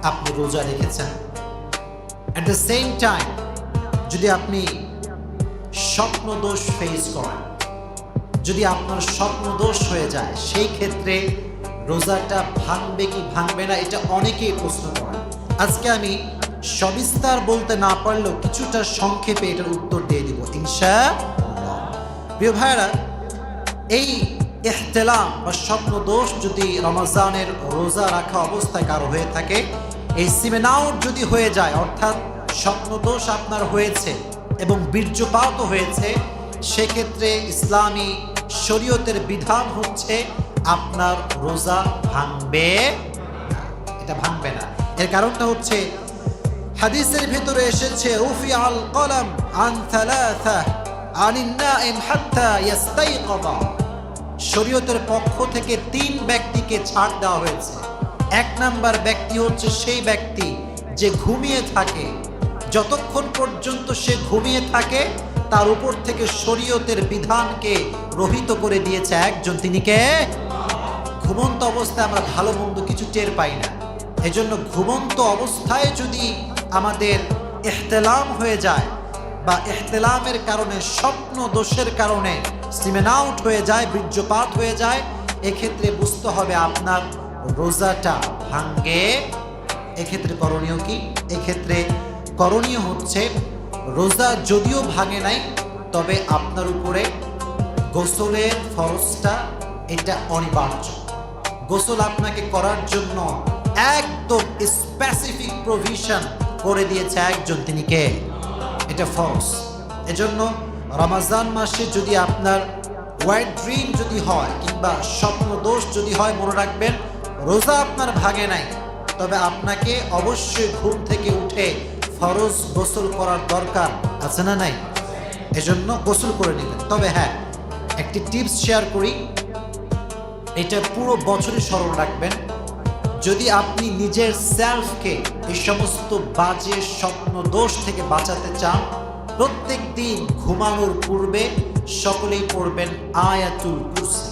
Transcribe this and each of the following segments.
আপনি রোজা রেখেছেন, অ্যাট দ্য সেম টাইম যদি আপনি স্বপ্ন দোষ ফেস করেন, যদি আপনার স্বপ্ন দোষ হয়ে যায়, সেই ক্ষেত্রে রোজাটা ভাঙবে কি ভাঙবে না, এটা অনেকেই প্রশ্ন করেন। আজকে আমি সবিস্তার বলতে না পারলেও কিছুটা সংক্ষেপে এটার উত্তর দিয়ে দিব ইনশাআল্লাহ। প্রিয় ভাইরা, এই ইহতিলাম বা স্বপ্ন দোষ যদি রমজানের রোজা রাখা অবস্থায় কারো হয়ে থাকে, এই সিমেন আউট যদি হয়ে যায়, অর্থাৎ স্বপ্ন দোষ আপনার হয়েছে এবং বীর্যপাত হয়েছে, সেক্ষেত্রে ইসলামী শরীয়তের বিধান হচ্ছে আপনার রোজা ভাঙবে না, এটা ভাঙবে না। এর কারণটা হচ্ছে হাদিসের ভিতরে এসেছে রুফিআল কলম আন থালাথা আনিন নাইম হাত্তা ইয়াস্তাইকাযা। শরীয়তের পক্ষ থেকে 3 ব্যক্তিকে ছাড় দেওয়া হয়েছে। 1 নাম্বার ব্যক্তি হচ্ছে সেই ব্যক্তি যে ঘুমিয়ে থাকে, যতক্ষণ পর্যন্ত সে ঘুমিয়ে থাকে তার উপর থেকে শরীয়তের বিধানকে রহিত করে দিয়েছে একজন, তিনি কে? ঘুমন্ত অবস্থায় আমরা ভালো মন্দ কিছু টের পাই না। এজন্য ঘুমন্ত অবস্থায় যদি আমাদের ইহতিলাম হয়ে যায় বা ইহতিলামের কারণে স্বপ্ন দোষের কারণে সিমেন আউট হয়ে যায়, বীর্যপাত হয়ে যায়, এক্ষেত্রে বুঝতে হবে আপনার রোজাটা ভাঙ্গে। এক্ষেত্রে করণীয় কি? এক্ষেত্রে করণীয় হচ্ছে রোজা যদিও ভাঙে নাই, তবে আপনার উপরে গোসলের ফরজটা এটা অনিবার্য। গোসল আপনাকে করার জন্য একদম স্পেসিফিক প্রভিশন করে দিয়েছে একজন, তিনি কে? এটা ফরজ। এজন্য রমজান মাসে যদি আপনার হোয়াইট ড্রিম যদি হয় কিংবা স্বপ্ন দোষ যদি হয়, মনে রাখবেন রোজা আপনার ভাঙে নাই, তবে আপনাকে অবশ্যই ঘুম থেকে উঠে ফরজ গোসল করার দরকার আছে না নাই? এজন্য গোসল করে নেবেন। তবে হ্যাঁ, একটি টিপস শেয়ার করি, এটা পুরো বছরই স্মরণ রাখবেন। যদি আপনি নিজের সেলফকে এই সমস্ত বাজে স্বপ্ন দোষ থেকে বাঁচাতে চান, প্রত্যেক দিন ঘুমানোর পূর্বে সকলেই পড়বেন আয়াতুল কুরসি।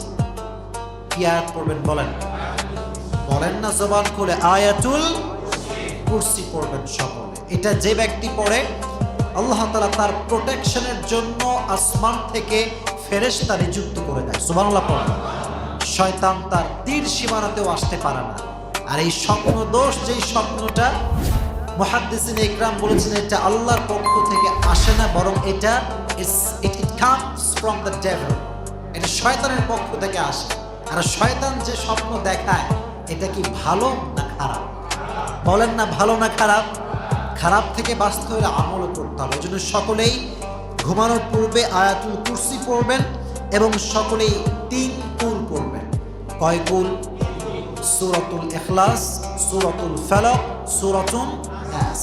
কি আয়াত পড়বেন বলেন? বলেন না জবান খুলে, আয়াতুল কুরসি পড়বেন সকলে। এটা যে ব্যক্তি পড়ে, আল্লাহ তাআলা তার প্রোটেকশনের জন্য আসমান থেকে ফেরেশতা নিযুক্ত করে দেয়। সুবহানাল্লাহ পড়েন। শয়তান তার তীর সীমানাতেও আসতে পারে না। আর এই স্বপ্ন দোষ, যেই স্বপ্নটা মুহাদ্দিসিন ইকরাম বলেছেন এটা আল্লাহর পক্ষ থেকে আসে না, বরং এটা it comes from the devil, এটা শয়তানের পক্ষ থেকে আসে। আর শয়তান যে স্বপ্ন দেখায়, এটা কি ভালো না খারাপ? বলেন না ভালো না খারাপ? খারাপ থেকে বাঁচতে হলে আমলও করতে হবে। এজন্য সকলেই ঘুমানোর পূর্বে আয়াতুল কুরসি পড়বেন এবং সকলেই 3 কুল পড়বেন। কয় কুল? সূরাতুল ইখলাস, সূরাতুল ফালাক, সূরাতুন নাস।